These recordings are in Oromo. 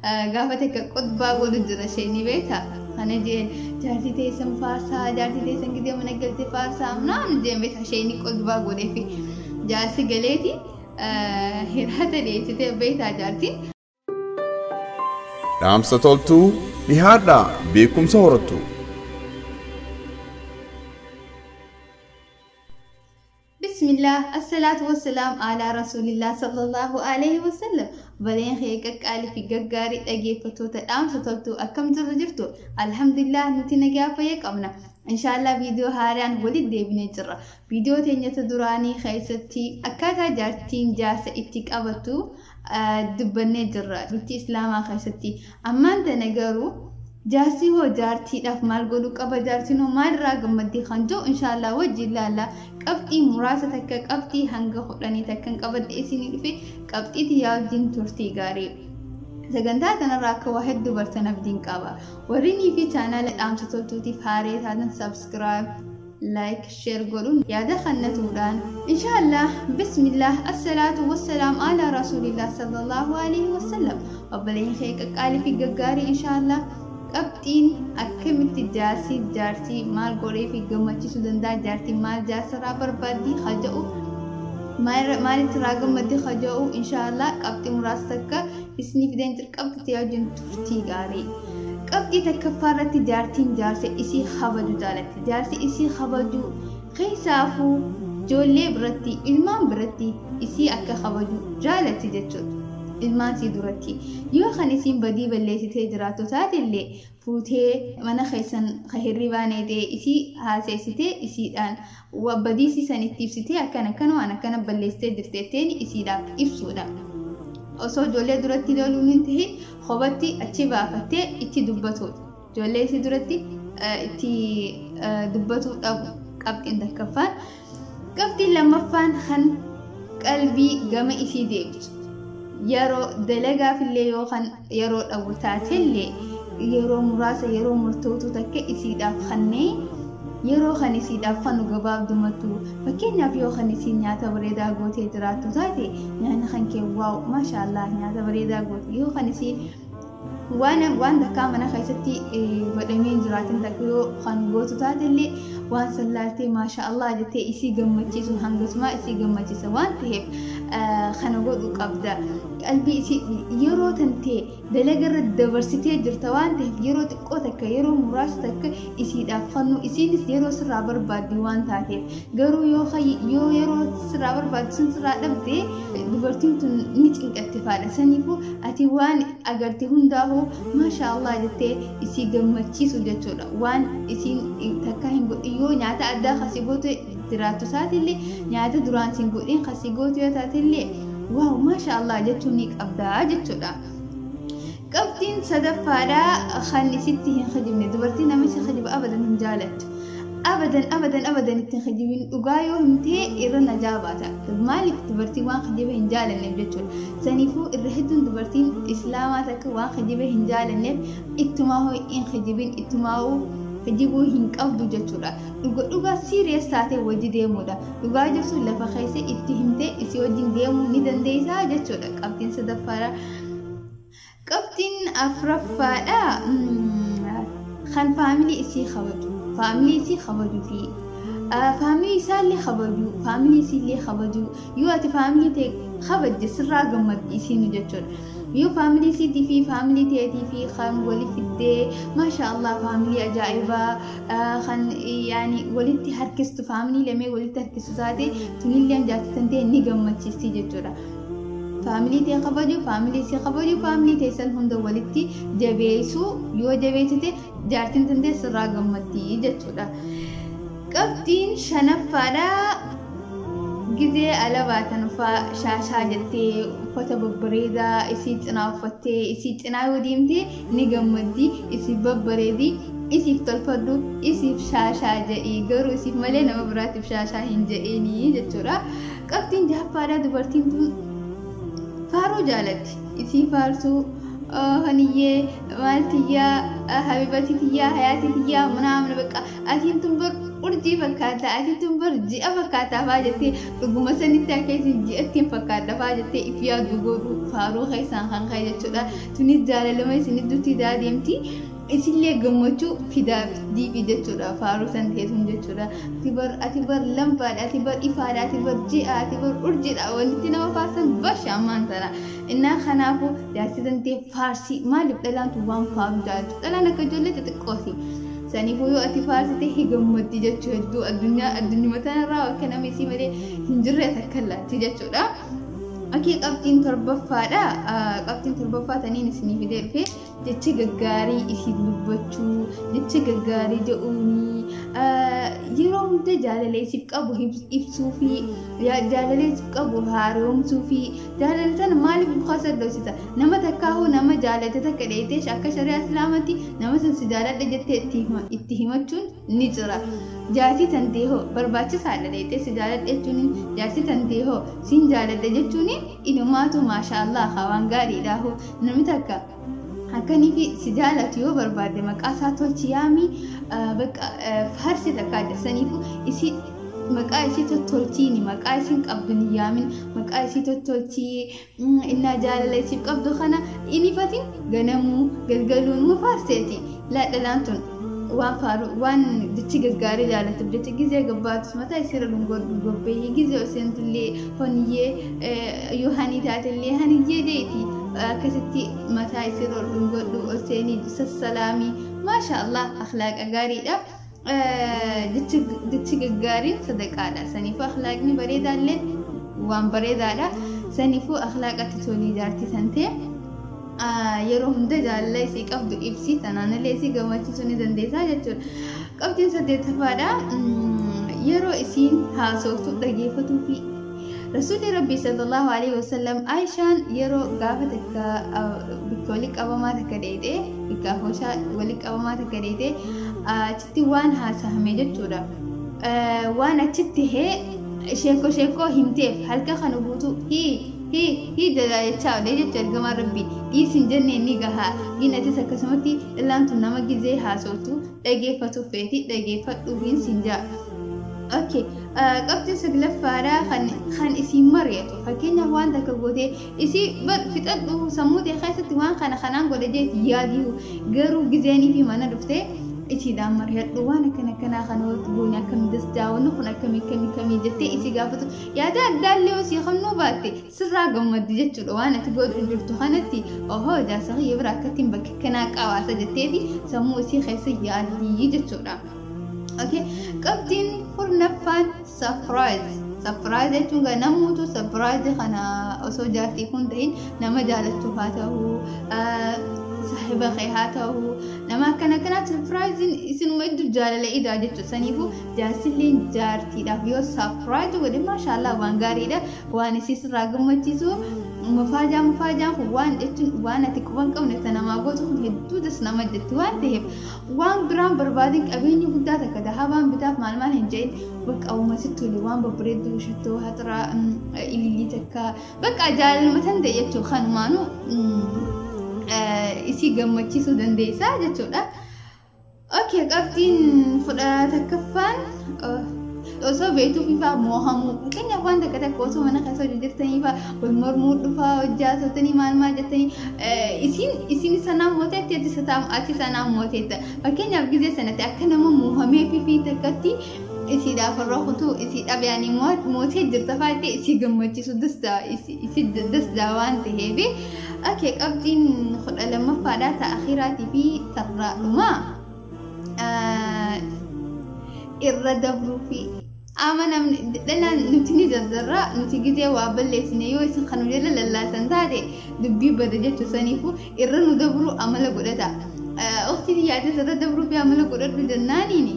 قافتك قد باقول الدرشة نبيتها أنا جين جارتي تيسم فارسا جارتي تيسم كده من قلت فارسا نعم جين بيتها شيني قد باقول في جالسة قليتي هرهت ليتي تبيتها جارتي دام ستولتو لهذا بيكم صورتو بسم الله الصلاة والسلام على رسول الله صلى الله عليه وسلم بلين خيكك قال في غغاري دغيفتو تدام ستولتو اكم جرجرتو الحمد لله نتي نغافا يقمنا ان شاء الله فيديو هاران ولد ديبني جرا فيديو تنيا تدراني خيستي اكاتا جارتين جاس اتقابتو دبني جرا بتي اسلاما خيستي اما انت نغرو جاسي هو جارتي داف مال غدو قبا جارتي نو مال راغمدي خنجو ان شاء الله وجه لالا قبطي مراسه قبطي هنغ خدني تكن قبد اسيني في قبطي تياجين تورتي غاري زغنتا تنراك واحد دبرتنا بدين قبا وريني في channel ام ستوتي فاري هذا سبسكرايب لايك شير قولون يا دخلنا تودان ان شاء الله بسم الله الصلاه والسلام على رسول الله صلى الله عليه وسلم وبلين خيك قال في غغاري ان شاء الله قبطين أكملت جارتي مال غوري في جمعتي سودندا جارتي مال جاسرا بربادي خجاو مال تراغم مدي خجاو إن شاء الله قبطي مراستك اسني في دين قبطي تياجن تورتي غاري قبطي تكفارتي جارسي إسي خبجو جالتي جارسي إسي خبجو خيسافو جولي برتي إلمان برتي إسي أكا خبجو جالتي جتشو الماتي درتي يو خنيسين بدي بليتي جراتو تاتلي فوتي منا خيسن خهري بانيتي اسي هاسيسيتي اسي دان وبديسي سنتيفسيتي اكنا وانا كان بليستي درتيتيني اسي دا افسودا اوسو جولي درتي لولو ننتهي خبتي اتشي بافتي اتي دبتو جولي سي درتي اتي دبتو قبط عندك كفان قبطي لما فان خن قلبي قام اسي ديبت يرو دلقا في اللي يوخن يرو أوتات اللي يرو مراسة يرو مرتوتو تك إسيداف خني يرو خن إسيداف خنو قباب دمتو فكين يابيو خن إسيد نياتا بريدا قوتي دراتو تاتي يعني خنكي واو ما شاء الله نياتا بريدا قوتي يو خن إسيد وان دكا منا خيستي ودمين جراتين تكيو خن قوتو تاتي اللي وان سلالتي ما شاء الله جتي إسي قمتشيسو هنگسما إسي قمتشيسو وان تهيب خنقود قبدا قلبي إسي يرو تنتي دلقر الدورسيتي جرتوان تهيب يرو تقوتك يرو مراشتك إسي دافخنو إسي نس يرو سرابر بادي وان تاتي قرو يو يرو سرابر بادي سن سرا دبدي دبرتين تن نيچن اتفادة سنيفو أتي وان أغرتي هنداهو ما شاء الله جتي إسي قمتشيسو جتشودا وان إسي تكاهن قد يو نياتا أدا خسيبوتو دراتو ساتلي نياتا دران سنقودين خسيبوتو يتاتلي واو ما شاء الله جتونيك أبدا جتودا قبطين صدفارا خاني ستي خجبني دبرتين أمسي خجب أبدا هنجالت أبدا التخجبين وقايو همتي إرنا جاباتا مالك دبرتي وان خجبه هنجال النب جتول سنيفو إرهدون دبرتين إسلاماتك وان خجبه هنجال النب اتماهو إن خجبين اتماهو خجبو هنقبدو جتولا لغا سيريس تاتي وجي ديمودا لغا جرسو لفا خيسي اتهمتي إسي وجين ديمو ندن ديسا جتولا قبطين صدفارا قبطين أفرفادا خان فاميلي إسي خبجو فاميلي سي خبجو في فاميلي سالي خبجو فاميلي سي لي خبجو يواتي فاميلي تي خبج سرا قمد إسي نجتول يو فاميلي سي دي في فاميلي تي في خان ولي في الدي ما شاء الله فاميلي أجائبا خان يعني ولدتي هركستو فاميلي لمي ولدتي هركستو ساتي تنيليان جاتي تنتي نيقمد چيستي جتولا فاميلي تي خبجو فاميلي سي خبجو فاميلي تي سل هندو ولدتي جبيسو يو جبيسي جارتين تنتي سرا قمدي جتولا قبطين شنفادا جزي على باتن فشاشة جتي فتب بريدا إسي تنافتي إسي تناوديمتي نجمدي إسي ببريدي إسي تلفدو إسي شاشة جئي غرو إسي ملينا مبرات بشاشة هنجئيني جتورا قبطين جهفادا دبرتين تون فارو جالت إسي فارسو هنية مالتيا حبيبتي حياتي منام بقى أتين تنبر urjii fakkaata ati tumbar ji'a fakkaata faa jettee dhuguma sanitti akka isin ji'attiin fakkaata faa jettee if yaadu godhu faaruu keessaan kan ka'e jechuudha. Tunis jaalalama isinit dutti deemti isillee gammachuu fidaa diifi jechuudha faaruu san teessuun jechuudha. Ati bar lampaadha ati bar ifaadha ati bar ji'a ati bar urjiidha wanti nama faarsan bashaan tana. Innaa kanaafu jaarsisan ta'e faarsii maaliif dhalaantu waan faaruu jaalatu dhalaan akka ijoollee xixiqqooti. Saniifuu yoo ati faarsite higammatti jechuu hedduu addunyaa tanarraa akka namni si malee hin jirre takka laatti jechuudha. Okey qabxiin torbaffaadha. Qabxiin torbaffaa taniin isinii fidee dhufe jecha gaggaarii isin dubbachuu jecha gaggaarii jedhuuni yeroo hunda jaalala isiif qabu ibsuu fi jaalala isiif qabu haaromsuu fi jaalala sana maaliif buufasaddoosisa nama takkaahuu nama jaalate takka dheetee akka shari'aa islaamatti nama san si jaaladha jettee itti himachuun ni jira. Jaartii tantee hoo barbaachisaadha dheetee si jaaladha jechuun jaartii tantee hoo siin jaaladha jechuun inumaatu maashaallah waan gaariidha hoo namni takka akkanii fi si jaalatu yoo barbaade maqaa isaa tolchi yaami bakka faarsi takka ajjasaniifu isi maqaa isii tottolchiini maqaa isiin qabdu ni yaamin maqaa isii tottolchii innaa jaalala isiif qabdu kana inifatiin ganamuu galgaluun mu faarseeti laadhalaan tun waan faaru waan jechi gaggaarii jaalatuuf jecha gizee gabbaatus mataa isirra dhungordu gobbeeyyii gizee osentullee honiyyee yoo hani taatellee haniyyee deeti akkasitti mataa isirra dhungodhu oseenii sassalaamii maashaallah akhlaaqa gaariidha. Jechi gaggaariin sadaqaadha. Saniifuu akhlaaqni bareedaallee waan bareedaadha. Saniifuu akhlaaqatti tolii jaartii san ta'e yeroo hunda jaalala isii qabdu ibsi tanaanillee isii gammachiisuu ni dandeessaa jechuudha. Qabxiin saddeettaffaadha. Yeroo isiin haasoftu dhageeffatuu fi Rasuulli Rabbii sallallahu alaihi wasallam Aishaan yeroo gaafa takka bikka walii qabamaa takka dheedhee bikka fooshaa walii qabamaa takka dheedhee achitti waan haasahame jechuudha. Waan achitti sheekoo himteef halka kana guutuu hii jalaa jechaa olee jecha ergamaa Rabbii dhiisin jennee ni gahaa ginatis akkasumatti ilaantu nama gizee haasoftu dhageeffatu feeti dhageeffadhuufiin siin jaa. Okay, qabxiin saglaffaadha kan isiin mari'atu fakkeenyaaf waan takka gootee isii fixadhu sammuu ta'e keessatti waan kanaan godhe jeeti yaadiyu garuu gizeenii fi mana dhuftee isiidhaan mari'adhu waan akkanaa kana walitti goone akkam dasdaawwannu kun akkamii jettee isii gaafatu yaada addaallee osii qabnuu baatte sirraa gammaddi jechuudha waan ati godhu jirtu kanatti ohoo jaarsa kiyya bira akkattiin bakka kanaa qabaasa jetteeti sammuu isii keessa yaadii jechuudha. Okay, qabxiin kurnaffaan surprise jechuun namoota surprise kana osoo jaartii kun ta'in nama jaalachuuf haa ta'uu saahiba kee haa ta'uu nama akkana surprise isinuma iddoo jaalala idaa jechuudha. Saniifuu jaarsilleen jaartiidhaaf yoo surprise godhe maashaallah waan gaariidha waan isii sirraa gammachiisu mufaajaan kun waan jechuun waan ati quban qabne ta namaa gootu kun hedduu das nama jetti waan ta'eef waan biraan barbaadin qabeenyi guddaa takka dahabaan bitaaf maal hin jedhin bakka uumasitti tole waan babbareedduu shittoo hatiraa ilillii takka bakka jaalalmatan ta'e jechuudha kanumaanuu isii gammachiisuu dandeessaa jechuudha. Okay, qabxiin takkaffaan osoo beektuu fi moohamuu fakkeenyaaf waan takka osoo mana keessa hojjetanii wal mormuu dhufaa hojjaatotanii maal jettanii isin sanaan mooteetti ati sanaan mooteetta fakkeenyaaf gizee sanatti akka nama moohamee fi takkatti isiidhaaf rohutu isii dhabeanii mootee jirta faayidaa isii gammachiisu dasdaa waan ta'eef. Okay, qabxiin 12ffaadha ta'a akhiraatii fi tarraadhumaa irra dabruu fi amanam dhalaan nuti ni dardarraa nuti gizee waa balleessine yoo isin kan jala lallaasan taate dubbii bada jechuu saniifuu irra nu dabruu amala godhata. Waqtii yaada irra dabruu fi amala godhadhu jennaaniini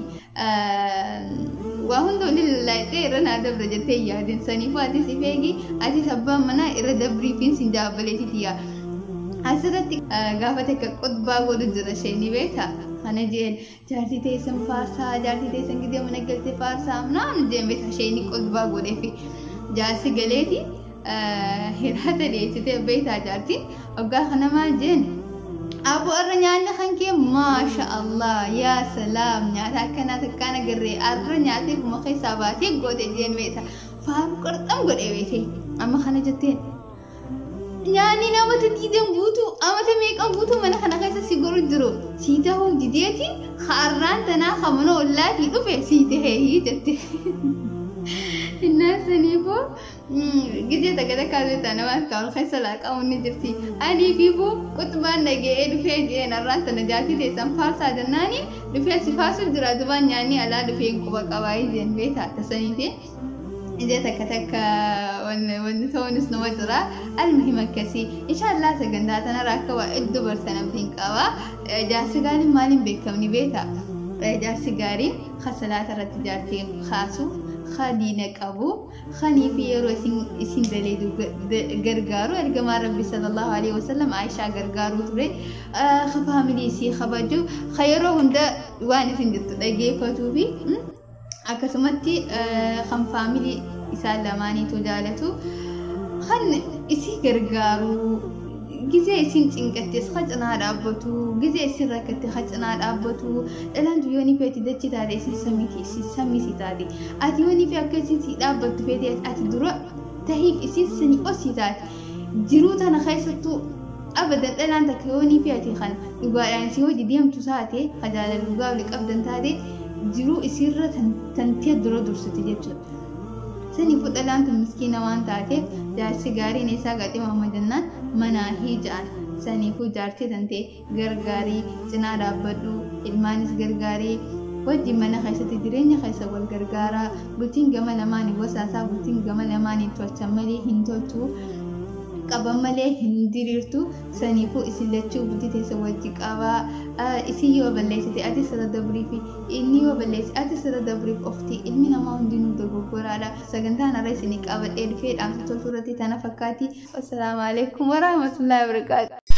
waa hunda waliin lallaayitee irra naa dabra jettee yaadin saniifuu ati si feegi ati sabbaan manaa irra dabrii fi sin daabaleetiti yaa. Asirratti gaafa takka qotbaa godhu jira isheen beektaa. Kana jeen jaartii teessan faarsaa jaartii teessan gizee mana galtee faarsaa naan jeen beektaa isheen qotbaa godhee fi jaarsi galeeti hirata dheessitee beektaa jaartiin waggaa kana maal jeen أبو أرنيان خنكي ما شاء الله يا سلام نياتا كان قري أرنياتي بمخي ساباتي قوت الدين بيتا فارو قرطم قد بيتي أما خانا جتين يعني نامت تيدن بوتو أما تميكم بوتو من خانا خيسا سيقرو جرو سيته جديتي خاران تنا خمنو الله تيدو في سيته هي جتي الناس نيبو جديتا كده كذا أنا ما كان خيسا لك أو نجرتي أني بيبو كتبان نجي دفع جي نران تنجاتي تسام فارسا دناني دفع سفاسو درادبان يعني على دفع كوبا كواي زين بيتا تسانيتي إذا تك ونتونس نوجرا المهم كسي إن شاء الله سجنداتنا راكوا الدبر سنة بتنكوا جالس قارين مالين بيكمني بيتا جالس قارين خسلات رتجارتي خاسو خدينك أبو خني في يروسين إسين دليدو غرغارو الجماعة ربي صلى الله عليه وسلم عائشة غرغارو تري خفهم لي سي خبجو خيرو هند وان سنجت دقي فتوبي أكسمتي خم فاميلي إسال لماني تجالتو خن إسي غرغارو جزء إسين تنكتس خجنا رابطو جزء إسين ركتي خجنا رابطو الآن يوني في تدتي تادي إسين سمي تادي أتيوني في أكسين رابطو في تدتي أتدرو تهيب إسين سني أسيتات جروت أنا خايستو أبدا الآن تكيوني في أتيخان يقول يعني سيو جديم تساتي خجال الوجاو لك أبدا تادي جرو إسيرة تنتيا درو درستي جتشو سني فوت الآن تمسكينة وان تاكي جالس قاري نيسا قاتي محمد جنان مناهي جان سني فوت جارتي تنتي غرغاري جنا رابدو المانس غرغاري وجي منا خيسة جريني خيسة والغرغارا بلتين جمال أماني وساسا بلتين جمال أماني توچمالي هنتوتو قبل ملء هنديرتو سنيفو إسلتشو بدي تسوي قابا إسيو بلّيتي أتي سر دبريفي إنيو بلّيتي أتي سر دبريف أختي إلمي نما هندينو دغوغورا على سجنتانا رئيسني قابل إدفير أم تطورتي تانا فكاتي والسلام عليكم ورحمة الله وبركاته.